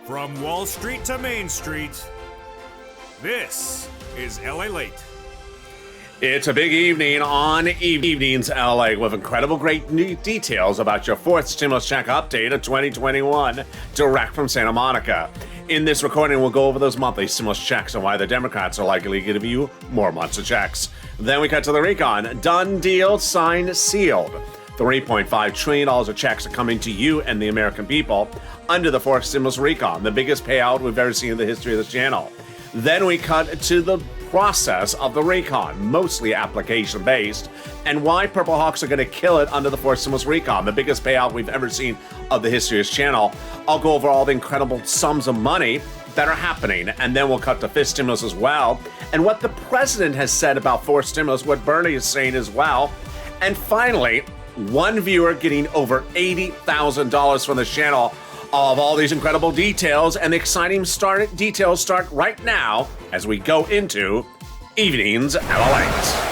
From Wall Street to Main Street, this is LALATE. It's a big evening on Evenings LA with incredible great new details about your fourth stimulus check update of 2021 direct from Santa Monica. In this recording, we'll go over those monthly stimulus checks and why the Democrats are likely to give you more months of checks. Then we cut to the recon. Done deal, signed, sealed. $3.5 trillion of checks are coming to you and the American people under the fourth stimulus recon, the biggest payout we've ever seen in the history of this channel. Then we cut to the process of the recon, mostly application-based, and why Purple Hawks are going to kill it under the fourth stimulus recon, the biggest payout we've ever seen of the history of this channel. I'll go over all the incredible sums of money that are happening, and then we'll cut to fifth stimulus as well, and what the president has said about fourth stimulus, what Bernie is saying as well, and finally, one viewer getting over $80,000 from the channel. Of all these incredible details, and the exciting details start right now as we go into Evenings LALATE.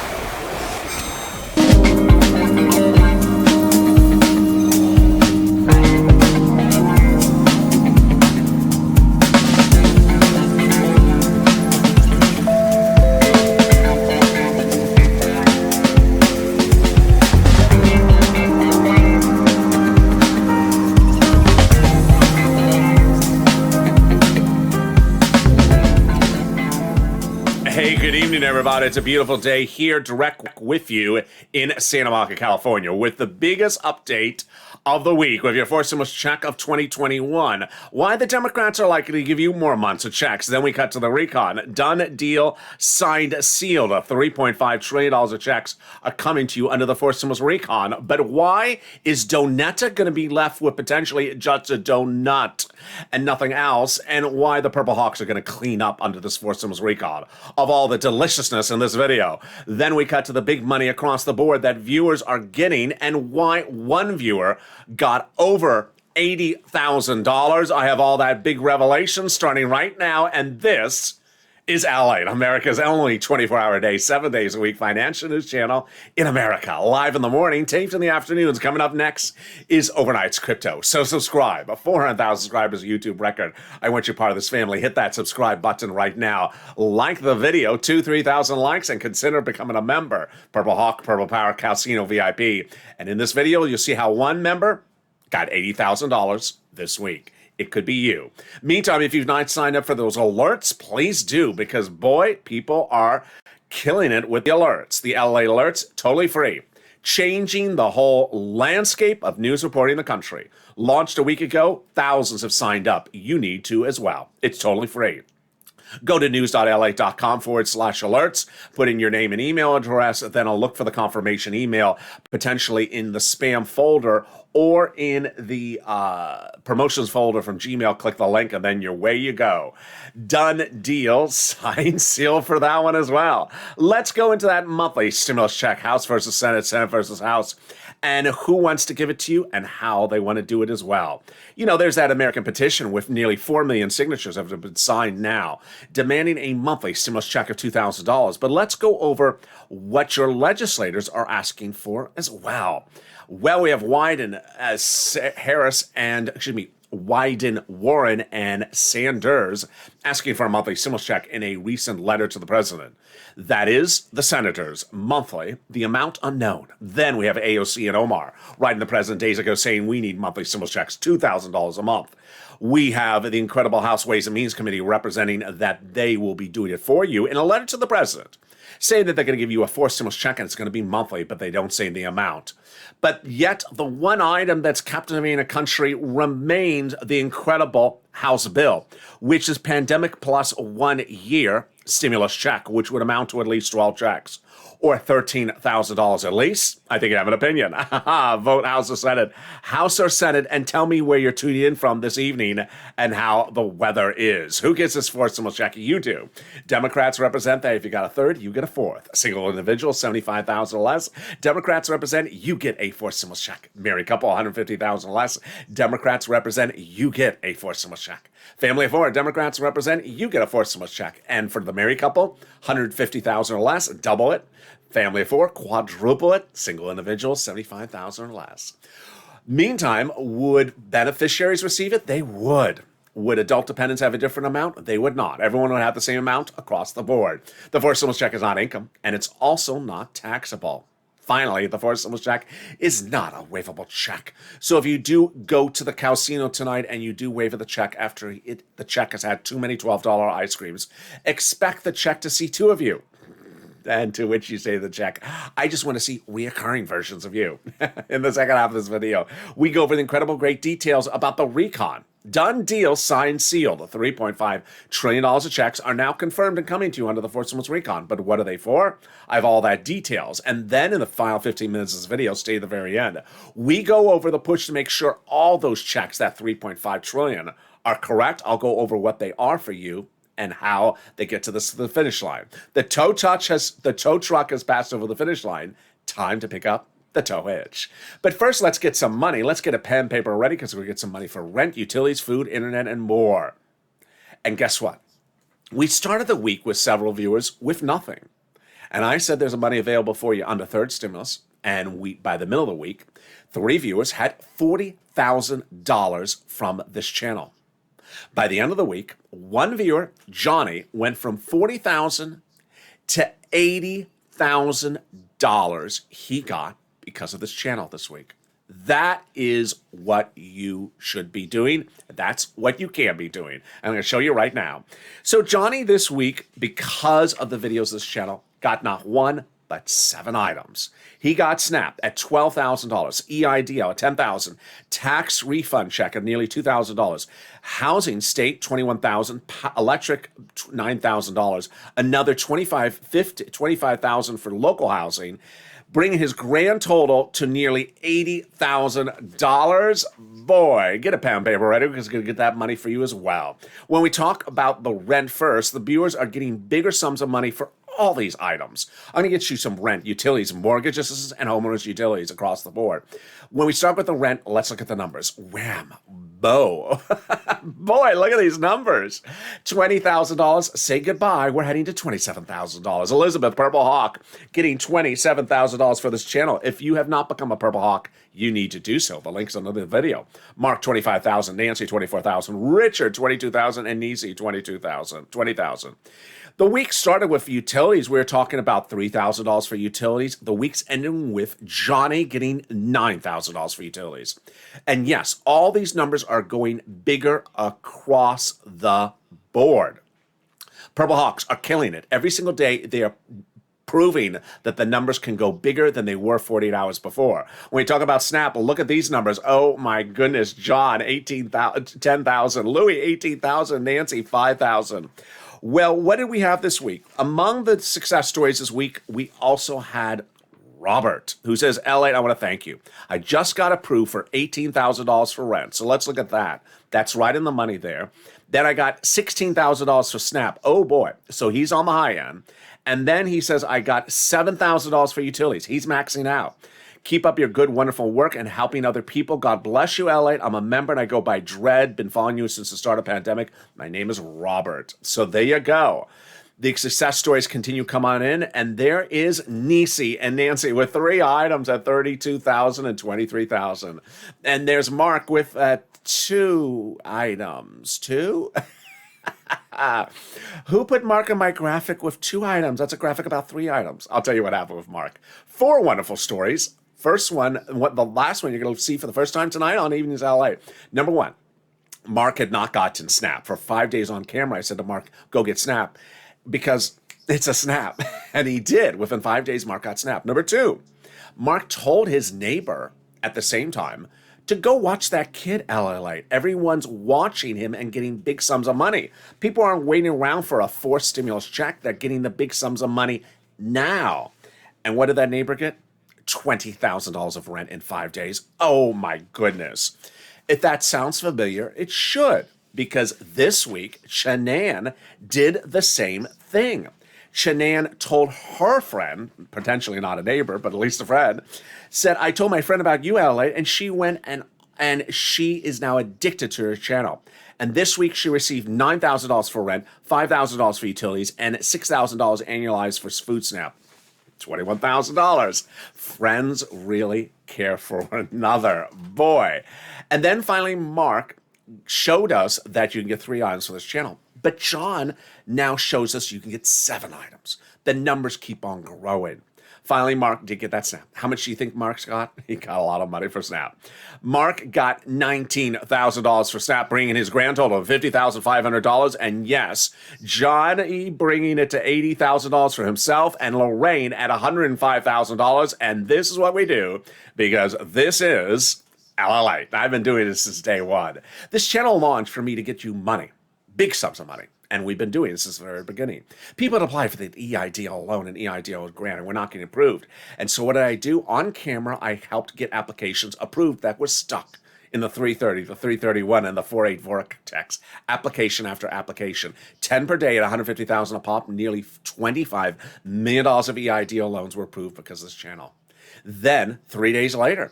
Hey, good evening, everybody. It's a beautiful day here, direct with you in Santa Monica, California, with the biggest update of the week with your fourth stimulus check of 2021. Why the Democrats are likely to give you more months of checks. Then we cut to the recon. Done deal, signed, sealed. $3.5 trillion of checks are coming to you under the fourth stimulus recon. But why is Donetta going to be left with potentially just a donut and nothing else? And why the Purple Hawks are going to clean up under this fourth stimulus recon of all the deliciousness in this video. Then we cut to the big money across the board that viewers are getting and why one viewer got over $80,000. I have all that big revelation starting right now, and this is LALATE, America's only 24-hour day, 7 days a week financial news channel in America. Live in the morning, taped in the afternoons. Coming up next is Overnight's Crypto. So subscribe. A 400,000 subscribers YouTube record. I want you part of this family. Hit that subscribe button right now. Like the video, 2,000-3,000 likes, and consider becoming a member. Purple Hawk, Purple Power, Casino VIP. And in this video, you'll see how one member got $80,000 this week. It could be you. Meantime, if you've not signed up for those alerts, please do, because boy, people are killing it with the alerts. The LA alerts, totally free. Changing the whole landscape of news reporting in the country. Launched a week ago, thousands have signed up. You need to as well. It's totally free. Go to news.la.com/alerts, put in your name and email address, then I'll look for the confirmation email, potentially in the spam folder or in the promotions folder from Gmail. Click the link and then away you go. Done deal, signed, seal for that one as well. Let's go into that monthly stimulus check, House versus Senate, Senate versus House, and who wants to give it to you and how they want to do it as well. You know, there's that American petition with nearly 4 million signatures that have been signed now, demanding a monthly stimulus check of $2,000. But let's go over what your legislators are asking for as well. Well, we have Wyden, Warren, and Sanders asking for a monthly stimulus check in a recent letter to the president. That is the senators, monthly, the amount unknown. Then we have AOC and Omar writing the president days ago saying we need monthly stimulus checks, $2,000 a month. We have the incredible House Ways and Means Committee representing that they will be doing it for you in a letter to the president, saying that they're going to give you a fourth stimulus check and it's going to be monthly, but they don't say the amount. But yet the one item that's captivating a country remains the incredible House bill, which is pandemic plus 1 year stimulus check, which would amount to at least 12 checks. Or $13,000 at least. I think you have an opinion. Vote House or Senate. House or Senate, and tell me where you're tuning in from this evening and how the weather is. Who gets this fourth stimulus check? You do. Democrats represent that if you got a third, you get a fourth. A single individual, $75,000 or less. Democrats represent you get a fourth stimulus check. Married couple, $150,000 or less. Democrats represent you get a fourth stimulus check. Family of four, Democrats represent you get a fourth stimulus check. And for the married couple, $150,000 or less, double it. Family of four, quadruple it. Single individual, $75,000 or less. Meantime, would beneficiaries receive it? They would. Would adult dependents have a different amount? They would not. Everyone would have the same amount across the board. The forced stimulus check is not income, and it's also not taxable. Finally, the forced stimulus check is not a waivable check. So if you do go to the casino tonight and you do waive the check after the check has had too many $12 ice creams, expect the check to see two of you. And to which you say to the check, I just want to see reoccurring versions of you. In the second half of this video, we go over the incredible great details about the recon. Done deal, signed, sealed. The $3.5 trillion of checks are now confirmed and coming to you under the forced stimulus recon. But what are they for? I have all that details. And then in the final 15 minutes of this video, stay to the very end, we go over the push to make sure all those checks, that $3.5 trillion, are correct. I'll go over what they are for you and how they get to the finish line. The tow truck has passed over the finish line. Time to pick up the tow hitch. But first, let's get some money. Let's get a pen and paper ready because we're going to get some money for rent, utilities, food, internet, and more. And guess what? We started the week with several viewers with nothing. And I said there's money available for you under third stimulus. And by the middle of the week, 3 viewers had $40,000 from this channel. By the end of the week, 1 viewer, Johnny, went from $40,000 to $80,000 he got because of this channel this week. That is what you should be doing. That's what you can be doing. I'm going to show you right now. So Johnny this week, because of the videos of this channel, got not 1, but 7 items. He got SNAP at $12,000, EIDL at $10,000, tax refund check at nearly $2,000, housing state $21,000, electric $9,000, another $25,000 for local housing, bringing his grand total to nearly $80,000. Boy, get a pen and paper ready because we're going to get that money for you as well. When we talk about the rent first, the viewers are getting bigger sums of money for all these items. I'm going to get you some rent, utilities, mortgages, and homeowners utilities across the board. When we start with the rent, let's look at the numbers. Wham, bo. Boy, look at these numbers. $20,000, say goodbye. We're heading to $27,000. Elizabeth, Purple Hawk, getting $27,000 for this channel. If you have not become a Purple Hawk, you need to do so. The link's under the video. Mark, $25,000. Nancy, $24,000. Richard, $22,000. And Nisi, $20,000. The week started with utilities. We were talking about $3,000 for utilities. The week's ending with Johnny getting $9,000 for utilities. And yes, all these numbers are going bigger across the board. Purple Hawks are killing it. Every single day, they are proving that the numbers can go bigger than they were 48 hours before. When we talk about SNAP, look at these numbers. Oh my goodness, John, $10,000. Louis, $18,000. Nancy, $5,000. Well, what did we have this week? Among the success stories this week, we also had Robert, who says, LALATE, I want to thank you. I just got approved for $18,000 for rent. So let's look at that. That's right in the money there. Then I got $16,000 for SNAP. Oh boy. So he's on the high end. And then he says, I got $7,000 for utilities. He's maxing out. Keep up your good, wonderful work and helping other people. God bless you, LALATE. I'm a member and I go by Dread. Been following you since the start of the pandemic. My name is Robert. So there you go. The success stories continue to come on in. And there is Nisi and Nancy with 3 items at $32,000 and $23,000. And there's Mark with 2 items. 2? Who put Mark in my graphic with 2 items? That's a graphic about 3 items. I'll tell you what happened with Mark. 4 wonderful stories. First one, the last one you're going to see for the first time tonight on Evenings LA. Number 1, Mark had not gotten SNAP. For 5 days on camera, I said to Mark, go get SNAP because it's a SNAP. And he did. Within 5 days, Mark got SNAP. Number 2, Mark told his neighbor at the same time to go watch that kid, LALATE. Everyone's watching him and getting big sums of money. People aren't waiting around for a forced stimulus check. They're getting the big sums of money now. And what did that neighbor get? $20,000 of rent in 5 days. Oh my goodness. If that sounds familiar, it should, because this week, Shanann did the same thing. Shanann told her friend, potentially not a neighbor, but at least a friend, said, I told my friend about you, LALATE, and she went and she is now addicted to her channel. And this week she received $9,000 for rent, $5,000 for utilities, and $6,000 annualized for food SNAP. $21,000. Friends really care for one another. Boy. And then finally, Mark showed us that you can get 3 items for this channel. But John now shows us you can get 7 items. The numbers keep on growing. Finally, Mark did get that Snap. How much do you think Mark's got? He got a lot of money for Snap. Mark got $19,000 for Snap, bringing his grand total of $50,500. And yes, John bringing it to $80,000 for himself, and Lorraine at $105,000. And this is what we do, because this is LALATE. I've been doing this since day one. This channel launched for me to get you money, big sums of money. And we've been doing this since the very beginning. People had applied for the EIDL loan and EIDL grant, and we're not getting approved. And so what did I do? On camera, I helped get applications approved that were stuck in the 330, the 331, and the 484 text. Application after application. 10 per day at $150,000 a pop. Nearly $25 million of EIDL loans were approved because of this channel. Then, 3 days later,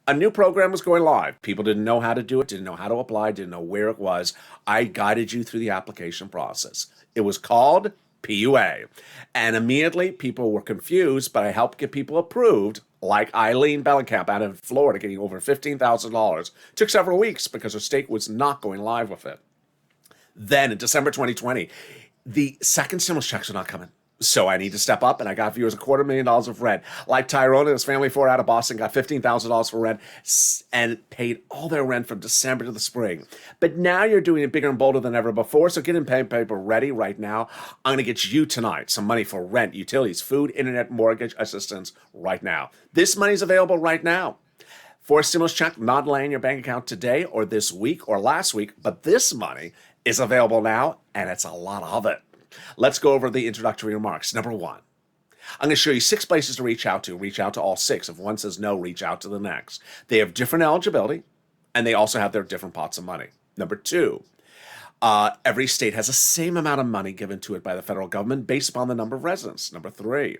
a new program was going live. People didn't know how to do it, didn't know how to apply, didn't know where it was. I guided you through the application process. It was called PUA. And immediately people were confused, but I helped get people approved, like Eileen Bellenkamp out of Florida getting over $15,000. Took several weeks because her state was not going live with it. Then in December 2020, the second stimulus checks were not coming. So I need to step up, and I got viewers $250,000 of rent. Like Tyrone and his family 4 out of Boston got $15,000 for rent and paid all their rent from December to the spring. But now you're doing it bigger and bolder than ever before, so get in pen paper ready right now. I'm going to get you tonight some money for rent, utilities, food, internet, mortgage assistance right now. This money's available right now. For a stimulus check, not laying in your bank account today or this week or last week, but this money is available now, and it's a lot of it. Let's go over the introductory remarks. Number 1, I'm going to show you 6 places to reach out to. Reach out to all 6. If one says no, reach out to the next. They have different eligibility, and they also have their different pots of money. Number 2, every state has the same amount of money given to it by the federal government based upon the number of residents. Number 3,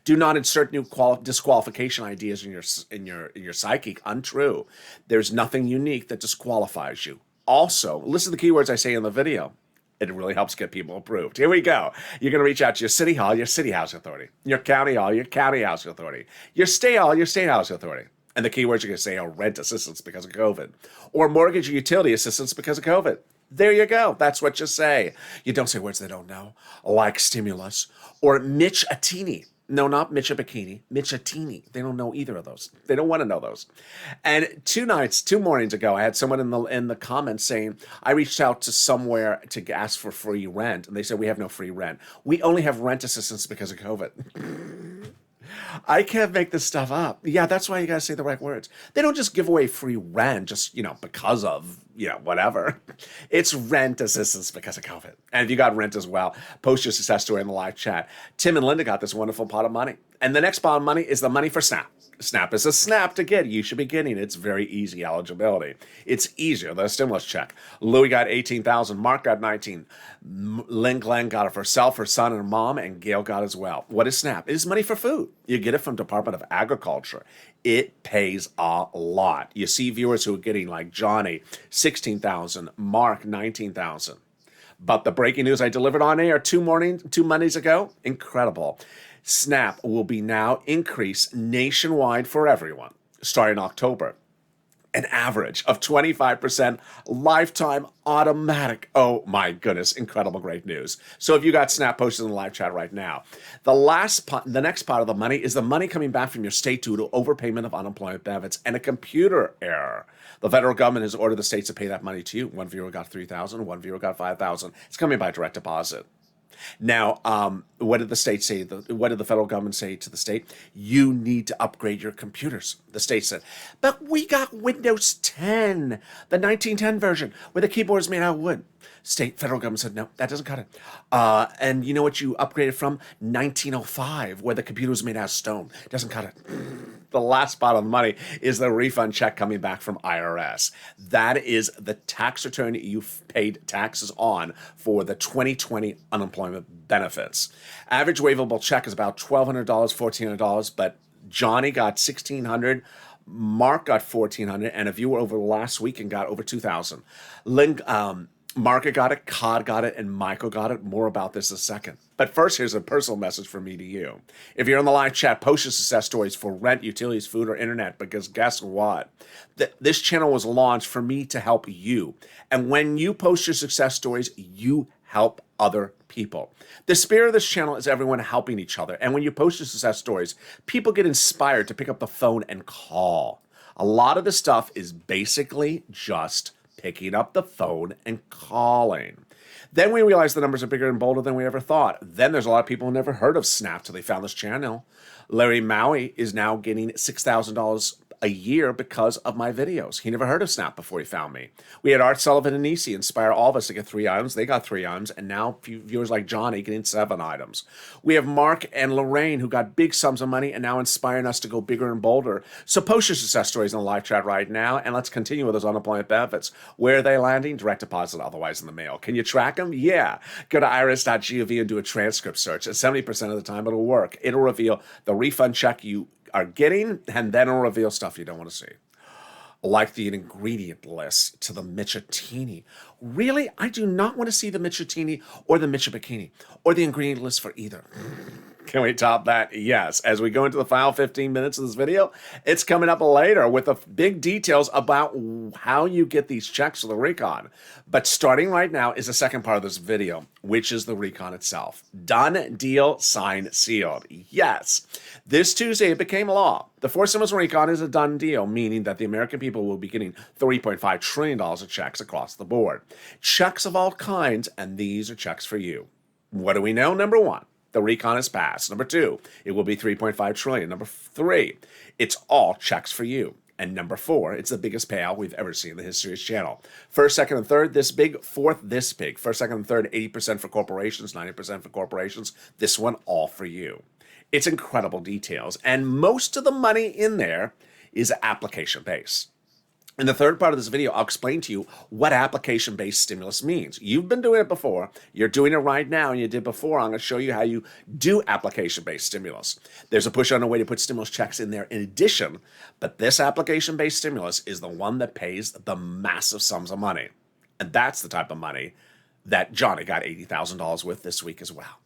do not insert new disqualification ideas in your psychic. Untrue. There's nothing unique that disqualifies you. Also, listen to the keywords I say in the video. It really helps get people approved. Here we go. You're going to reach out to your city hall, your city housing authority, your county hall, your county housing authority, your state hall, your state housing authority. And the keywords you're going to say are rent assistance because of COVID, or mortgage or utility assistance because of COVID. There you go. That's what you say. You don't say words they don't know, like stimulus or Mitch Atini. No, not Mitch a Bikini, Mitch Atini. They don't know either of those. They don't want to know those. And 2 mornings ago, I had someone in the comments saying, I reached out to somewhere to ask for free rent, and they said, we have no free rent. We only have rent assistance because of COVID. I can't make this stuff up. Yeah, that's why you gotta say the right words. They don't just give away free rent just, because of, whatever. It's rent assistance because of COVID. And if you got rent as well, post your success story in the live chat. Tim and Linda got this wonderful pot of money. And the next pot of money is the money for Snap. Snap is a snap to get. You should be getting it. It's very easy eligibility. It's easier than a stimulus check. Louis got $18,000. Mark got $19,000. Lynn Glenn got it for herself, her son, and her mom, and Gail got as well. What is Snap? It is money for food. You get it from Department of Agriculture. It pays a lot. You see viewers who are getting, like Johnny, $16,000, Mark, $19,000. But the breaking news I delivered on air 2 Mondays ago, incredible. Snap will be now increased nationwide for everyone starting October. An average of 25% lifetime automatic. Oh my goodness, incredible great news. So if you got Snap posted in the live chat right now, the next part of the money is the money coming back from your state due to overpayment of unemployment benefits and a computer error. The federal government has ordered the states to pay that money to you. One viewer got $3,000, one viewer got $5,000. It's coming by direct deposit. Now, what did the state say? What did the federal government say to the state? You need to upgrade your computers. The state said, but we got Windows 10, the 1910 version, where the keyboard is made out of wood. Federal government said, no, that doesn't cut it. And you know what you upgraded from? 1905, where the computer was made out of stone. Doesn't cut it. The last spot on the money is the refund check coming back from IRS. That is the tax return you've paid taxes on for the 2020 unemployment benefits. Average waivable check is about $1,200, $1,400, but Johnny got $1,600. Mark got $1,400, and a viewer over the last weekend got over $2,000. Marka got it, Cod got it, and Michael got it. More about this in a second. But first, here's a personal message from me to you. If you're in the live chat, post your success stories for rent, utilities, food, or internet, because guess what? This channel was launched for me to help you. And when you post your success stories, you help other people. The spirit of this channel is everyone helping each other. And when you post your success stories, people get inspired to pick up the phone and call. A lot of the stuff is basically just picking up the phone and calling. Then we realize the numbers are bigger and bolder than we ever thought. Then there's a lot of people who never heard of Snap till they found this channel. Larry Maui is now getting $6,000 a year because of my videos. He never heard of Snap before he found me. We had Art Sullivan and Nisi inspire all of us to get 3 items. They got 3 items, and now viewers like Johnny getting 7 items. We have Mark and Lorraine who got big sums of money and now inspiring us to go bigger and bolder. So post your success stories in the live chat right now, and let's continue with those unemployment benefits. Where are they landing? Direct deposit, otherwise in the mail. Can you track them? Yeah. Go to iris.gov and do a transcript search. And 70% of the time it'll work. It'll reveal the refund check you are getting, and then it'll reveal stuff you don't want to see. Like the ingredient list to the Michitini. Really? I do not want to see the Michitini or the Michibikini or the ingredient list for either. Can we top that? Yes. As we go into the final 15 minutes of this video, it's coming up later with the big details about how you get these checks for the recon. But starting right now is the second part of this video, which is the recon itself. Done, deal, signed, sealed. Yes. This Tuesday, it became law. The fourth stimulus recon is a done deal, meaning that the American people will be getting $3.5 trillion of checks across the board. Checks of all kinds, and these are checks for you. What do we know? Number one, the recon is passed. Number two, it will be $3.5 trillion. Number three, it's all checks for you. And number four, it's the biggest payout we've ever seen in the history of this channel. First, second, and third, this big. Fourth, this big. First, second, and third, 80% for corporations, 90% for corporations. This one, all for you. It's incredible details. And most of the money in there is application-based. In the third part of this video, I'll explain to you what application-based stimulus means. You've been doing it before. You're doing it right now, and you did before. I'm going to show you how you do application-based stimulus. There's a push on the way to put stimulus checks in there in addition, but this application-based stimulus is the one that pays the massive sums of money. And that's the type of money that Johnny got $80,000 with this week as well.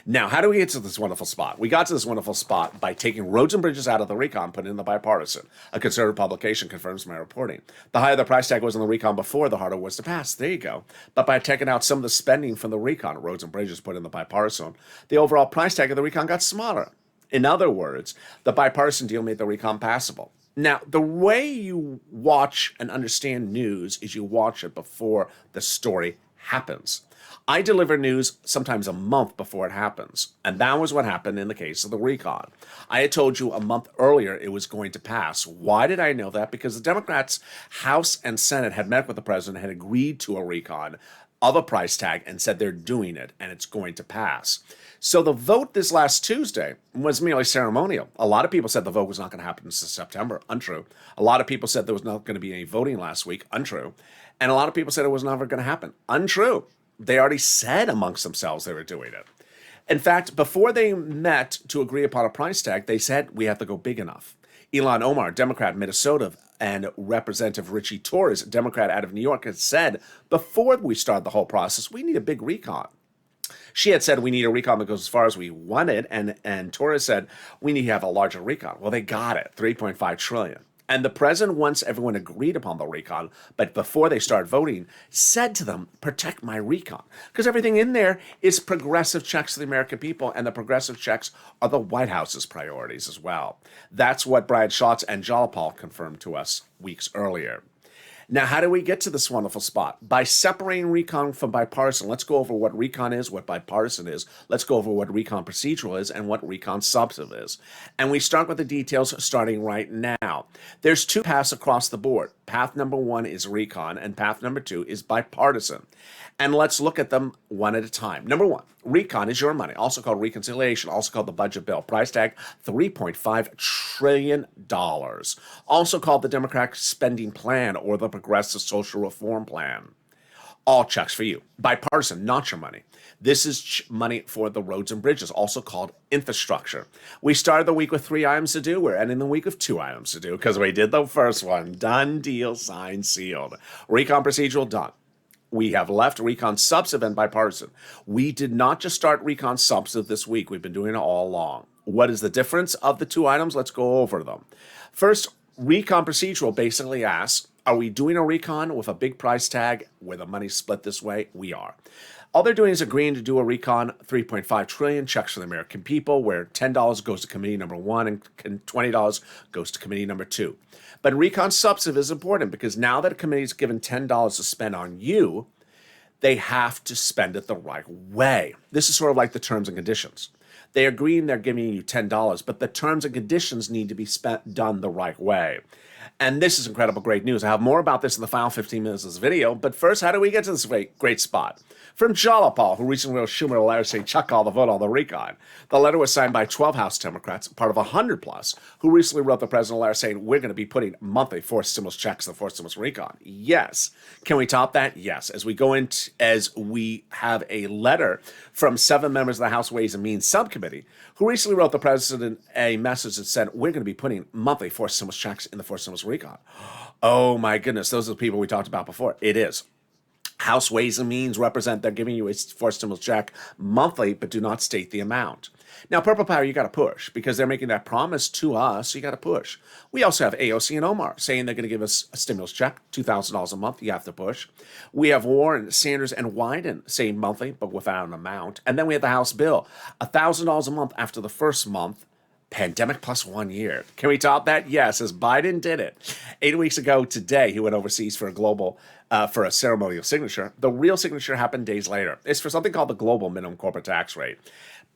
Now, how do we get to this wonderful spot? We got to this wonderful spot by taking roads and bridges out of the recon, putting in the bipartisan. A conservative publication confirms my reporting. The higher the price tag was on the recon before, the harder it was to pass. There you go. But by taking out some of the spending from the recon, roads and bridges put in the bipartisan, the overall price tag of the recon got smaller. In other words, the bipartisan deal made the recon passable. Now, the way you watch and understand news is you watch it before the story happens. I deliver news sometimes a month before it happens, and that was what happened in the case of the recon. I had told you a month earlier it was going to pass. Why did I know that? Because the Democrats, House and Senate had met with the president, had agreed to a recon of a price tag and said they're doing it, and it's going to pass. So the vote this last Tuesday was merely ceremonial. A lot of people said the vote was not going to happen until September. Untrue. A lot of people said there was not going to be any voting last week. Untrue. And a lot of people said it was never going to happen. Untrue. They already said amongst themselves they were doing it. In fact, before they met to agree upon a price tag, they said we have to go big enough. Ilhan Omar, Democrat, Minnesota, and Representative Richie Torres, Democrat out of New York, had said before we started the whole process, we need a big recon. She had said we need a recon that goes as far as we wanted, and Torres said we need to have a larger recon. Well, they got it, $3.5 trillion. And the president, once everyone agreed upon the recon, but before they start voting, said to them, protect my recon. Because everything in there is progressive checks to the American people, and the progressive checks are the White House's priorities as well. That's what Brian Schatz and Jalapal confirmed to us weeks earlier. Now, how do we get to this wonderful spot? By separating recon from bipartisan. Let's go over what recon is, what bipartisan is. Let's go over what recon procedural is and what recon substantive is. And we start with the details starting right now. There's 2 paths across the board. Path number 1 is recon, and path number 2 is bipartisan. And let's look at them one at a time. Number 1, recon is your money, also called reconciliation, also called the budget bill. Price tag, $3.5 trillion. Also called the Democratic Spending Plan or the Progressive Social Reform Plan. All checks for you. Bipartisan, not your money. This is money for the roads and bridges, also called infrastructure. We started the week with 3 items to do. We're ending the week with 2 items to do because we did the first one. Done, deal, signed, sealed. Recon procedural, done. we have left recon substantive and bipartisan. We did not just start recon substantive this week. We've been doing it all along. What is the difference of the two items? Let's go over them. First, recon procedural basically asks, are we doing a recon with a big price tag where the money's split this way? We are. All they're doing is agreeing to do a recon, 3.5 trillion checks for the American people, where $10 goes to committee number 1 and $20 goes to committee number 2. But recon substantive is important because now that a committee is given $10 to spend on you, they have to spend it the right way. This is sort of like the terms and conditions. They agree they're giving you $10, but the terms and conditions need to be done the right way. And this is incredible, great news. I have more about this in the final 15 minutes of this video. But first, how do we get to this great spot? From Jalopal, who recently wrote Schumer a letter saying, chuck all the vote on the recon. The letter was signed by 12 House Democrats, part of 100 plus, who recently wrote the president a letter saying, we're going to be putting monthly forced stimulus checks in the forced stimulus recon. Yes. Can we top that? Yes. As we have a letter from 7 members of the House Ways and Means Subcommittee, who recently wrote the president a message that said, we're going to be putting monthly forced stimulus checks in the forced stimulus recon. Oh my goodness, those are the people we talked about before. It is. House Ways and Means represent they're giving you a forced stimulus check monthly, but do not state the amount. Now, Purple Power, you got to push because they're making that promise to us. So you got to push. We also have AOC and Omar saying they're going to give us a stimulus check, $2,000 a month. You have to push. We have Warren, Sanders, and Wyden saying monthly, but without an amount. And then we have the House bill, $1,000 a month after the first month. Pandemic plus 1 year. Can we top that? Yes, as Biden did it. 8 weeks ago today, he went overseas for a ceremonial signature. The real signature happened days later. It's for something called the global minimum corporate tax rate.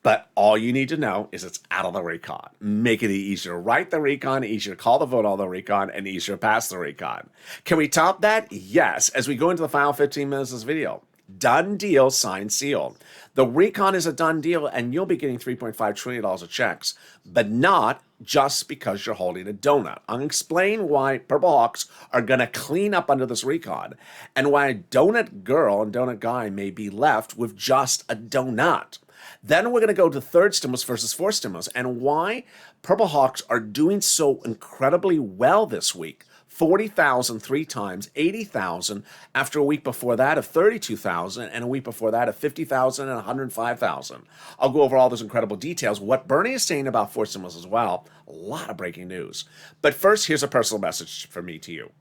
But all you need to know is it's out of the recon. Making it easier to write the recon, easier to call the vote on the recon, and easier to pass the recon. Can we top that? Yes. As we go into the final 15 minutes of this video. Done deal, signed, sealed. The recon is a done deal, and you'll be getting $3.5 trillion of checks, but not just because you're holding a donut. I'll explain why Purple Hawks are going to clean up under this recon, and why a donut girl and donut guy may be left with just a donut. Then we're going to go to third stimulus versus fourth stimulus, and why Purple Hawks are doing so incredibly well this week. 40,000 3 times, 80,000 after a week before that of 32,000, and a week before that of 50,000 and 105,000. I'll go over all those incredible details, what Bernie is saying about fourth stimulus as well. A lot of breaking news. But first, here's a personal message from me to you.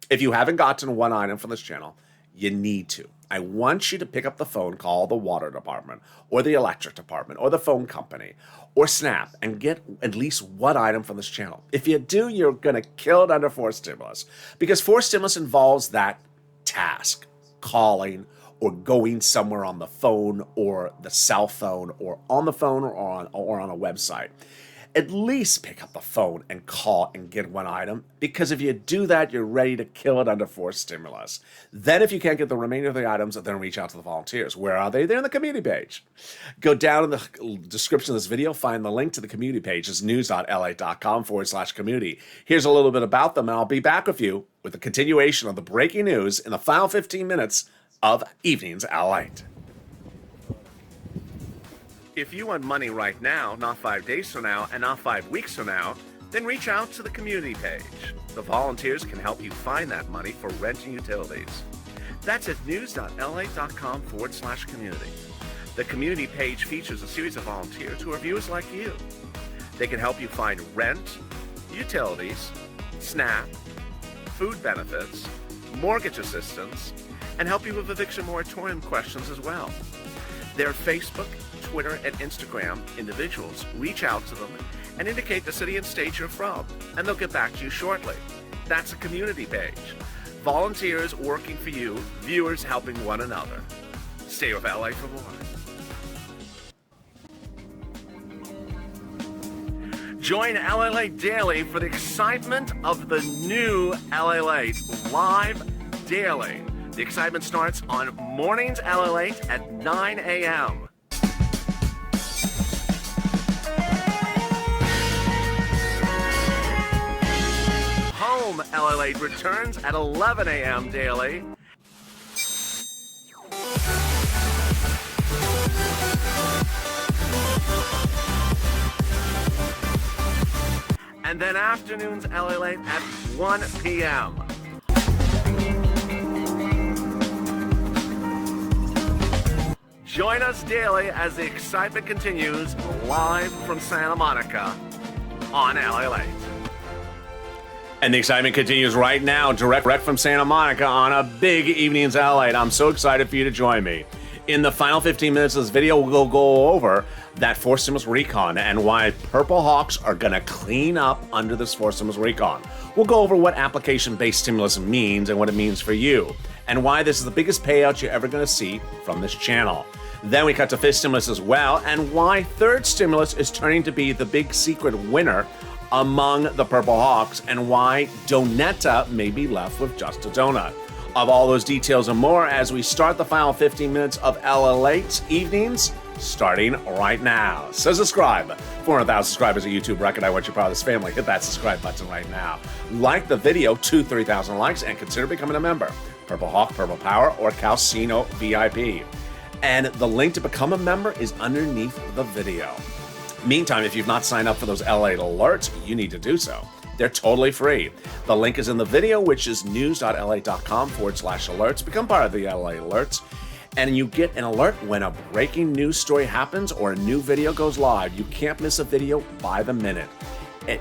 If you haven't gotten one item from this channel, you need to. I want you to pick up the phone, call the water department, or the electric department, or the phone company, or Snap, and get at least one item from this channel. If you do, you're going to kill it under forced stimulus, because forced stimulus involves that task, calling, or going somewhere on the phone, or the cell phone, or on the phone, or on a website. At least pick up the phone and call and get one item, because if you do that, you're ready to kill it under forced stimulus. Then if you can't get the remainder of the items, then reach out to the volunteers. Where are they? They're in the community page. Go down in the description of this video, find the link to the community page. It's news.la.com/community. Here's a little bit about them, and I'll be back with you with the continuation of the breaking news in the final 15 minutes of Evenings LALATE. If you want money right now, not 5 days from now, and not 5 weeks from now, then reach out to the community page. The volunteers can help you find that money for rent and utilities. That's at news.la.com/community. The community page features a series of volunteers who are viewers like you. They can help you find rent, utilities, SNAP, food benefits, mortgage assistance, and help you with eviction moratorium questions as well. Their Facebook, Twitter, and Instagram individuals reach out to them and indicate the city and state you're from, and they'll get back to you shortly. That's a community page. Volunteers working for you, viewers helping one another. Stay with LA for more. Join LALATE Daily for the excitement of the new LALATE live daily. The excitement starts on mornings LALATE at 9 a.m. Home LALATE returns at 11 a.m. daily. And then afternoons LALATE at 1 p.m. Join us daily as the excitement continues live from Santa Monica on LALATE. And the excitement continues right now, direct from Santa Monica on a big evening's LALATE. I'm so excited for you to join me. In the final 15 minutes of this video, we'll go over that fourth stimulus recon and why Purple Hawks are going to clean up under this fourth stimulus recon. We'll go over what application-based stimulus means and what it means for you, and why this is the biggest payout you're ever going to see from this channel. Then we cut to fifth stimulus as well, and why third stimulus is turning to be the big secret winner among the Purple Hawks, and why Donetta may be left with just a donut. Of all those details and more as we start the final 15 minutes of LALATE's evenings, starting right now. So subscribe. 400,000 subscribers at YouTube record. I want you part of this family. Hit that subscribe button right now. Like the video to 30,000 likes and consider becoming a member. Purple Hawk, Purple Power, or Calcino VIP. And the link to become a member is underneath the video. Meantime, if you've not signed up for those LALATE alerts, you need to do so. They're totally free. The link is in the video, which is news.lalate.com/alerts. Become part of the LALATE alerts, and you get an alert when a breaking news story happens or a new video goes live. You can't miss a video by the minute.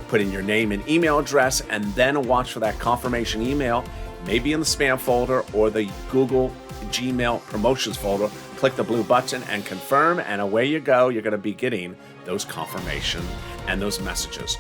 Put in your name and email address, and then watch for that confirmation email, maybe in the spam folder or the Google Gmail promotions folder. Click the blue button and confirm, and away you go. You're going to be getting those confirmation and those messages.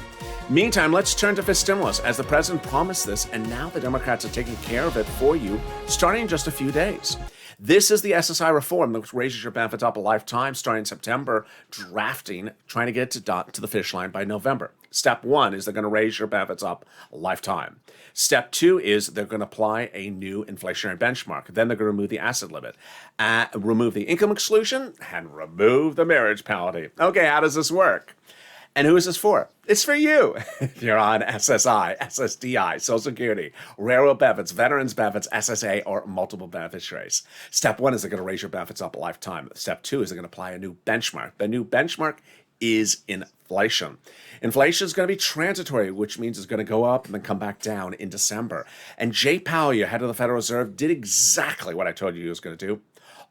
Meantime, let's turn to fifth stimulus, as the president promised this, and now the Democrats are taking care of it for you starting in just a few days. This is the SSI reform that raises your benefits up a lifetime starting in September, drafting, trying to get to the finish line by November. Step one is they're going to raise your benefits up a lifetime. Step two is they're going to apply a new inflationary benchmark. Then they're going to remove the asset limit, remove the income exclusion, and remove the marriage penalty. Okay, how does this work? And who is this for? It's for you. If you're on SSI, SSDI, Social Security, railroad benefits, veterans benefits, SSA, or multiple beneficiaries. Step one is they're going to raise your benefits up a lifetime. Step two is they're going to apply a new benchmark. The new benchmark is inflation. Inflation is going to be transitory, which means it's going to go up and then come back down in December. And Jay Powell, your head of the Federal Reserve, did exactly what I told you he was going to do.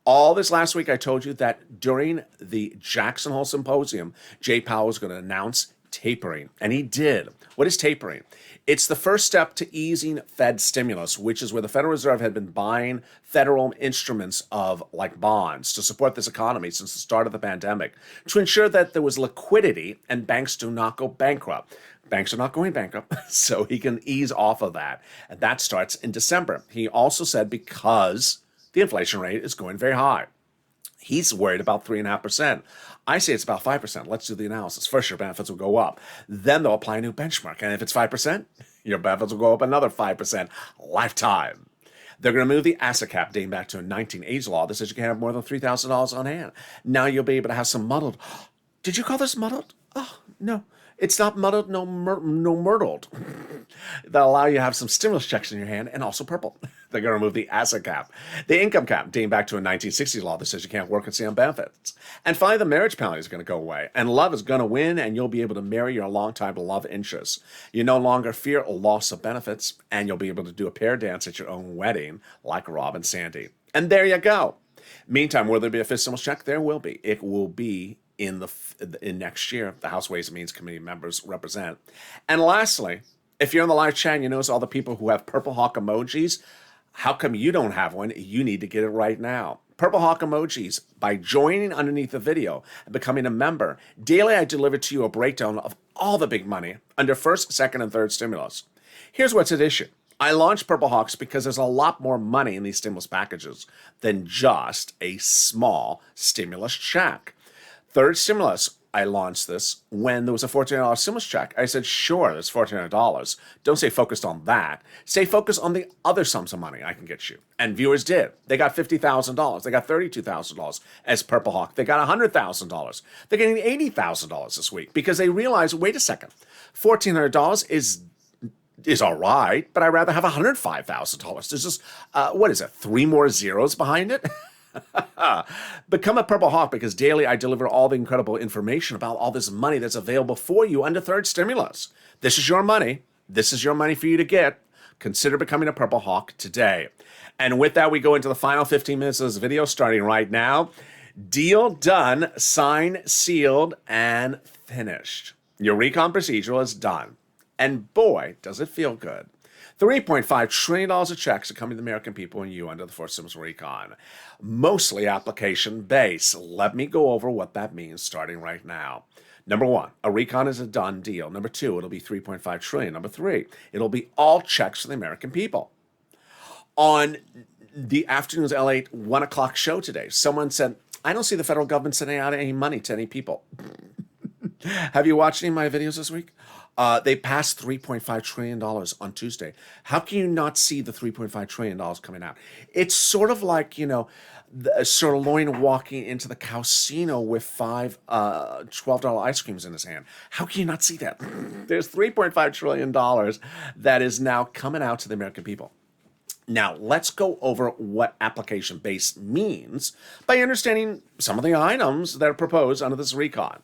All this last week, I told you that during the Jackson Hole Symposium, Jay Powell was going to announce tapering, and he did. What is tapering? It's the first step to easing Fed stimulus, which is where the Federal Reserve had been buying federal instruments of like bonds to support this economy since the start of the pandemic to ensure that there was liquidity and banks do not go bankrupt. Banks are not going bankrupt, so he can ease off of that. And that starts in December. He also said because the inflation rate is going very high. He's worried about 3.5%. I say it's about 5%. Let's do the analysis. First, your benefits will go up. Then they'll apply a new benchmark. And if it's 5%, your benefits will go up another 5% lifetime. They're going to move the asset cap dating back to a 1980s law that says you can't have more than $3,000 on hand. Now you'll be able to have some muddled. Did you call this muddled? Oh, no. It's not muddled, no myrtled. That'll allow you to have some stimulus checks in your hand and also purple. They're going to remove the asset cap. The income cap, dating back to a 1960s law that says you can't work and stay on benefits. And finally, the marriage penalty is going to go away. And love is going to win, and you'll be able to marry your longtime love interest. You no longer fear a loss of benefits, and you'll be able to do a pair dance at your own wedding like Rob and Sandy. And there you go. Meantime, will there be a fifth stimulus check? There will be. It will be in next year. The House Ways and Means Committee members represent. And lastly, if you're in the live chat and you notice all the people who have Purple Hawk emojis, how come you don't have one? You need to get it right now. Purple Hawk emojis, by joining underneath the video and becoming a member. Daily, I deliver to you a breakdown of all the big money under first, second, and third stimulus. Here's what's at issue. I launched Purple Hawks because there's a lot more money in these stimulus packages than just a small stimulus check. Third stimulus, I launched this when there was a $1,400 stimulus check. I said, sure, there's $1,400. Don't stay focused on that. Stay focused on the other sums of money I can get you. And viewers did. They got $50,000. They got $32,000 as Purple Hawk. They got $100,000. They're getting $80,000 this week because they realized, wait a second, $1,400 is all right, but I'd rather have $105,000. There's just, what is it, 3 more zeros behind it? Become a Purple Hawk because daily I deliver all the incredible information about all this money that's available for you under third stimulus. This is your money. This is your money for you to get. Consider becoming a Purple Hawk today. And with that, we go into the final 15 minutes of this video starting right now. Deal done, signed, sealed, and finished. Your recon procedural is done. And boy, does it feel good. $3.5 trillion of checks are coming to the American people and you under the fourth stimulus recon. Mostly application-based. Let me go over what that means starting right now. Number one, a recon is a done deal. Number two, it'll be $3.5 trillion. Number three, it'll be all checks for the American people. On the afternoon's LA 1 o'clock show today, someone said, I don't see the federal government sending out any money to any people. Have you watched any of my videos this week? They passed $3.5 trillion on Tuesday. How can you not see the $3.5 trillion coming out? It's sort of like, the sirloin walking into the casino with five $12 ice creams in his hand. How can you not see that? There's $3.5 trillion that is now coming out to the American people. Now, let's go over what application-based means by understanding some of the items that are proposed under this recon.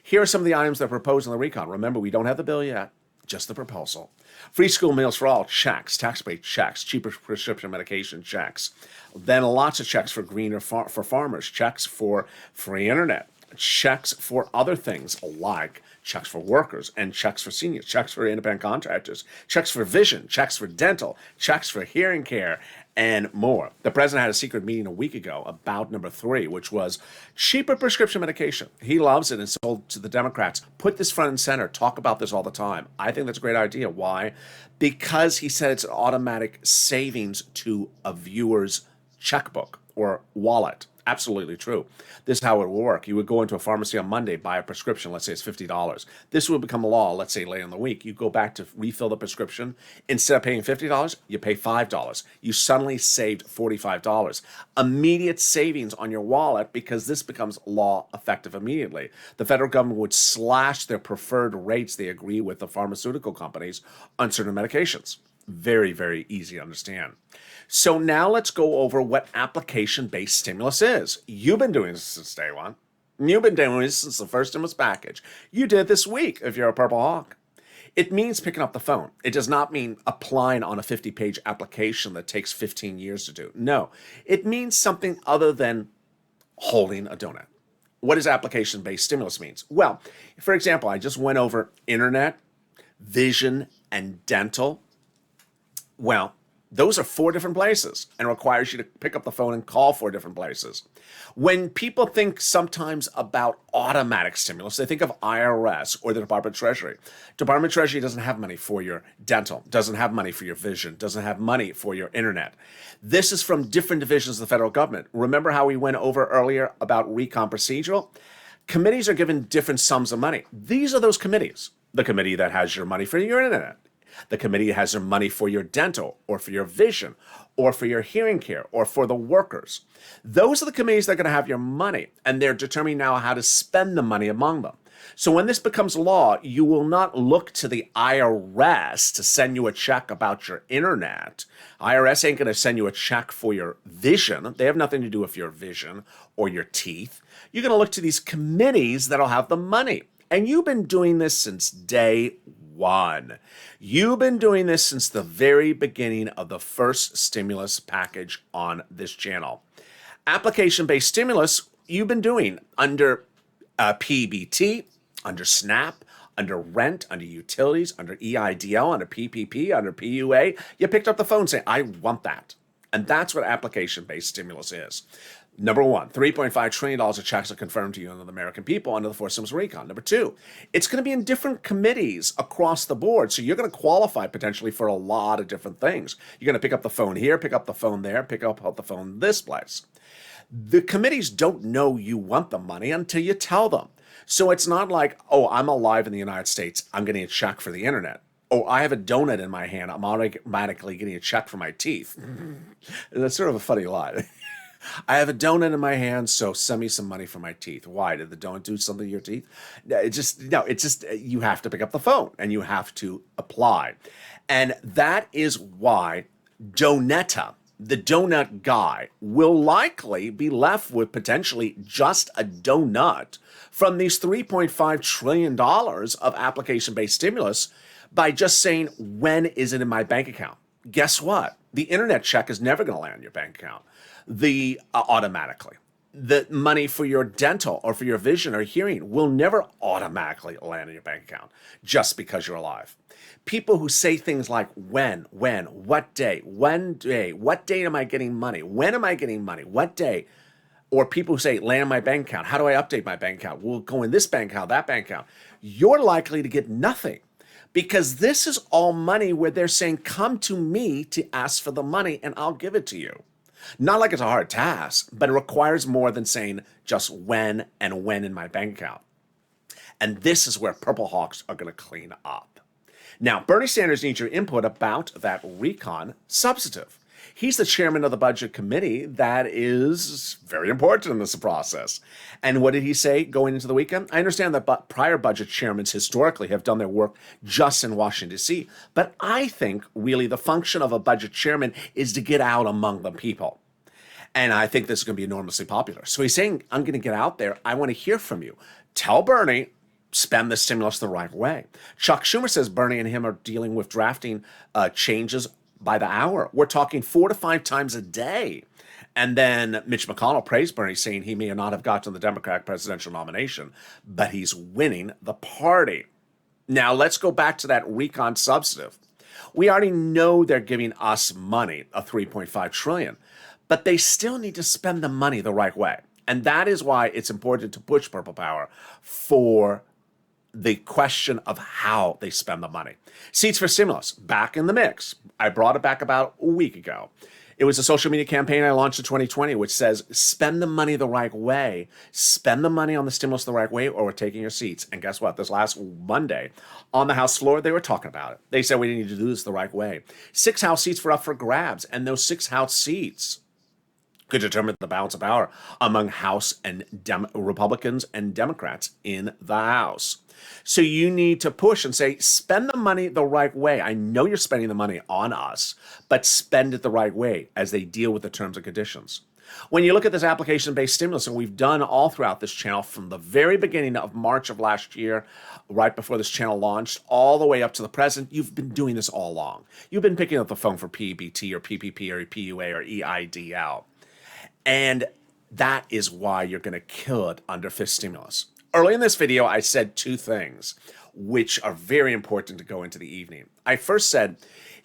Here are some of the items that are proposed in the recon. Remember, we don't have the bill yet, just the proposal. Free school meals for all, checks. Tax-paid checks. Cheaper prescription medication, checks. Then lots of checks for greener for farmers. Checks for free internet. Checks for other things like checks for workers and checks for seniors, checks for independent contractors, checks for vision, checks for dental, checks for hearing care, and more. The president had a secret meeting a week ago about number three, which was cheaper prescription medication. He loves it and sold to the Democrats. Put this front and center. Talk about this all the time. I think that's a great idea. Why? Because he said it's an automatic savings to a viewer's checkbook or wallet. Absolutely true. This is how it will work. You would go into a pharmacy on Monday, buy a prescription, let's say it's $50. This will become a law, let's say later in the week. You go back to refill the prescription. Instead of paying $50, you pay $5. You suddenly saved $45. Immediate savings on your wallet because this becomes law effective immediately. The federal government would slash their preferred rates they agree with the pharmaceutical companies on certain medications. Very, very easy to understand. So now let's go over what application-based stimulus is. You've been doing this since day one. You've been doing this since the first stimulus package. You did it this week if you're a Purple Hawk. It means picking up the phone. It does not mean applying on a 50-page application that takes 15 years to do. No, it means something other than holding a donut. What does application-based stimulus means? Well, for example, I just went over internet, vision, and dental. Well, those are 4 different places and requires you to pick up the phone and call 4 different places. When people think sometimes about automatic stimulus, they think of IRS or the Department of Treasury. Department of Treasury doesn't have money for your dental, doesn't have money for your vision, doesn't have money for your internet. This is from different divisions of the federal government. Remember how we went over earlier about recon procedural? Committees are given different sums of money. These are those committees. The committee that has your money for your internet. The committee has their money for your dental or for your vision or for your hearing care or for the workers. Those are the committees that are going to have your money, and they're determining now how to spend the money among them. So when this becomes law, you will not look to the IRS to send you a check about your internet. IRS ain't going to send you a check for your vision. They have nothing to do with your vision or your teeth. You're going to look to these committees that'll have the money. And you've been doing this since day one. You've been doing this since the very beginning of the first stimulus package on this channel. Application-based stimulus, you've been doing under PBT, under SNAP, under rent, under utilities, under EIDL, under PPP, under PUA. You picked up the phone saying, I want that. And that's what application-based stimulus is. Number one, $3.5 trillion of checks are confirmed to you under the American people under the fourth stimulus recon. Number two, it's going to be in different committees across the board. So you're going to qualify potentially for a lot of different things. You're going to pick up the phone here, pick up the phone there, pick up the phone this place. The committees don't know you want the money until you tell them. So it's not like, oh, I'm alive in the United States, I'm getting a check for the internet. Oh, I have a donut in my hand, I'm automatically getting a check for my teeth. That's sort of a funny lie. I have a donut in my hand, so send me some money for my teeth. Why? Did the donut do something to your teeth? It's just you have to pick up the phone and you have to apply. And that is why Donetta, the donut guy, will likely be left with potentially just a donut from these $3.5 trillion of application-based stimulus by just saying, when is it in my bank account? Guess what? The internet check is never going to land in your bank account automatically. the money for your dental or for your vision or hearing will never automatically land in your bank account just because you're alive. People who say things like when, what day, what day am I getting money? When am I getting money? What day? Or people who say, land in my bank account. How do I update my bank account? We'll go in this bank account, that bank account. You're likely to get nothing because this is all money where they're saying, come to me to ask for the money and I'll give it to you. Not like it's a hard task, but it requires more than saying just when and when in my bank account. And this is where Purple Hawks are going to clean up. Now, Bernie Sanders needs your input about that recon substantive. He's the chairman of the budget committee that is very important in this process. And what did he say going into the weekend? I understand that prior budget chairmen historically have done their work just in Washington, D.C., but I think really the function of a budget chairman is to get out among the people. And I think this is going to be enormously popular. So he's saying, I'm going to get out there. I want to hear from you. Tell Bernie, spend the stimulus the right way. Chuck Schumer says Bernie and him are dealing with drafting changes by the hour. We're talking 4 to 5 times a day. And then Mitch McConnell praised Bernie, saying he may not have gotten the Democratic presidential nomination, but he's winning the party. Now, let's go back to that recon substantive. We already know they're giving us money, a $3.5 trillion, but they still need to spend the money the right way. And that is why it's important to push Purple Power for the question of how they spend the money. Seats for Stimulus, back in the mix. I brought it back about a week ago. It was a social media campaign I launched in 2020, which says, spend the money the right way. Spend the money on the stimulus the right way, or we're taking your seats. And guess what? This last Monday, on the House floor, they were talking about it. They said we need to do this the right way. 6 House seats were up for grabs, and those 6 House seats could determine the balance of power among House and Republicans and Democrats in the House. So you need to push and say, spend the money the right way. I know you're spending the money on us, but spend it the right way as they deal with the terms and conditions. When you look at this application-based stimulus, and we've done all throughout this channel from the very beginning of March of last year, right before this channel launched, all the way up to the present, you've been doing this all along. You've been picking up the phone for PBT or PPP or PUA or EIDL. And that is why you're going to kill it under fifth stimulus. Early in this video, I said 2 things which are very important to go into the evening. I first said,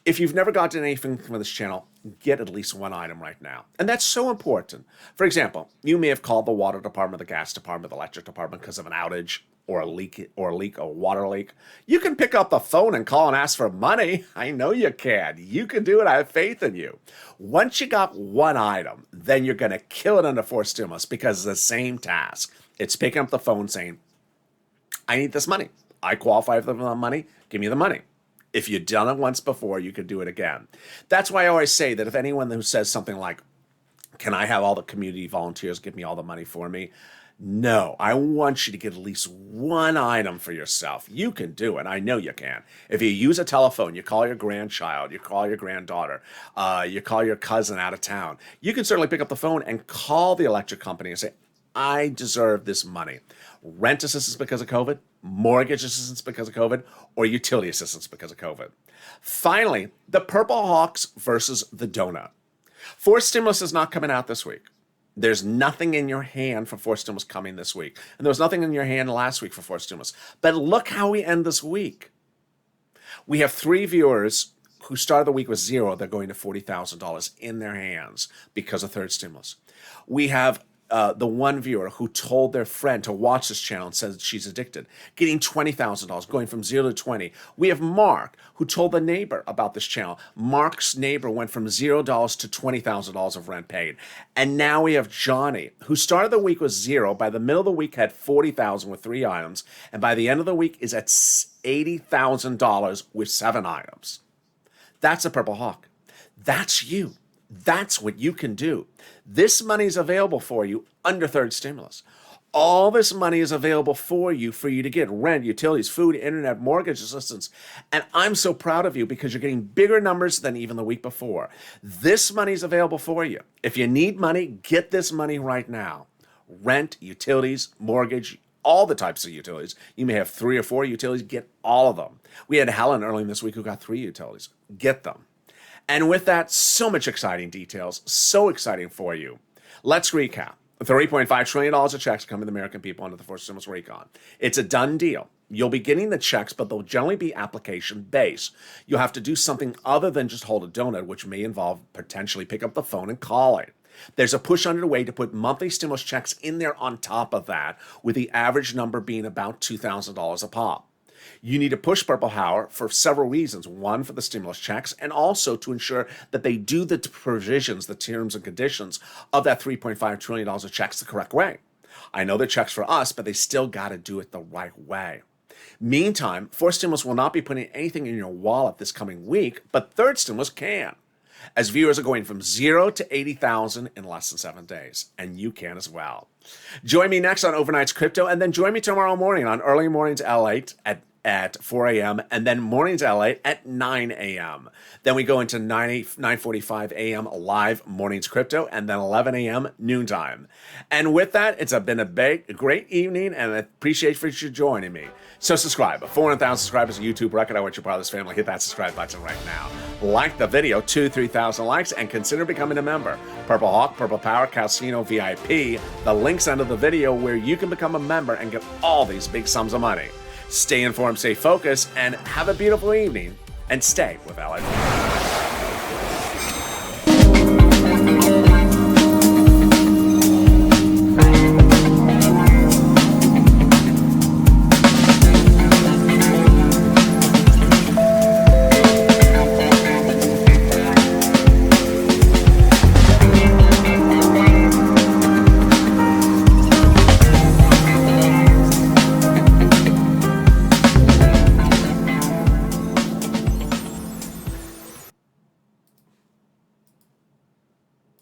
if you've never gotten anything from this channel, get at least 1 item right now. And that's so important. For example, you may have called the water department, the gas department, the electric department because of an outage or a leak, or water leak. You can pick up the phone and call and ask for money. I know you can. You can do it. I have faith in you. Once you got 1 item, then you're going to kill it under fourth stimulus because it's the same task. It's picking up the phone saying, I need this money. I qualify for the money. Give me the money. If you've done it once before, you can do it again. That's why I always say that if anyone who says something like, can I have all the community volunteers give me all the money for me? No, I want you to get at least 1 item for yourself. You can do it. I know you can. If you use a telephone, you call your grandchild, you call your granddaughter, you call your cousin out of town, you can certainly pick up the phone and call the electric company and say, I deserve this money. Rent assistance because of COVID, mortgage assistance because of COVID, or utility assistance because of COVID. Finally, the Purple Hawks versus the donut. Fourth stimulus is not coming out this week. There's nothing in your hand for fourth stimulus coming this week. And there was nothing in your hand last week for fourth stimulus. But look how we end this week. We have 3 viewers who started the week with 0. They're going to $40,000 in their hands because of third stimulus. We have the 1 viewer who told their friend to watch this channel and says she's addicted, getting $20,000, going from 0 to 20. We have Mark, who told the neighbor about this channel. Mark's neighbor went from $0 to $20,000 of rent paid. And now we have Johnny, who started the week with 0, by the middle of the week had $40,000 with 3 items, and by the end of the week is at $80,000 with 7 items. That's a Purple Hawk. That's you. That's what you can do. This money is available for you under third stimulus. All this money is available for you to get rent, utilities, food, internet, mortgage assistance. And I'm so proud of you because you're getting bigger numbers than even the week before. This money is available for you. If you need money, get this money right now. Rent, utilities, mortgage, all the types of utilities. You may have 3 or 4 utilities. Get all of them. We had Helen early this week who got 3 utilities. Get them. And with that, so much exciting details, so exciting for you. Let's recap. $3.5 trillion of checks coming to the American people under the first stimulus recon. It's a done deal. You'll be getting the checks, but they'll generally be application-based. You'll have to do something other than just hold a donut, which may involve potentially pick up the phone and calling. There's a push underway to put monthly stimulus checks in there on top of that, with the average number being about $2,000 a pop. You need to push Purple Power for several reasons. One, for the stimulus checks, and also to ensure that they do the provisions, the terms and conditions of that $3.5 trillion of checks the correct way. I know they're checks for us, but they still got to do it the right way. Meantime, fourth stimulus will not be putting anything in your wallet this coming week, but third stimulus can, as viewers are going from 0 to 80,000 in less than 7 days, and you can as well. Join me next on Overnight's Crypto, and then join me tomorrow morning on Early Mornings LALATE at 4 a.m. and then Mornings LALATE at 9 a.m. Then we go into 9:45 a.m. live Mornings Crypto, and then 11 a.m. noontime. And with that, it's been a great evening, and I appreciate you joining me. So subscribe. 400,000 subscribers, a YouTube record. I want you part of this family. Hit that subscribe button right now. Like the video, 2,000-3,000 likes, and consider becoming a member. Purple Hawk, Purple Power, Casino VIP. The link's under the video where you can become a member and get all these big sums of money. Stay informed, stay focused, and have a beautiful evening. And stay with LALATE.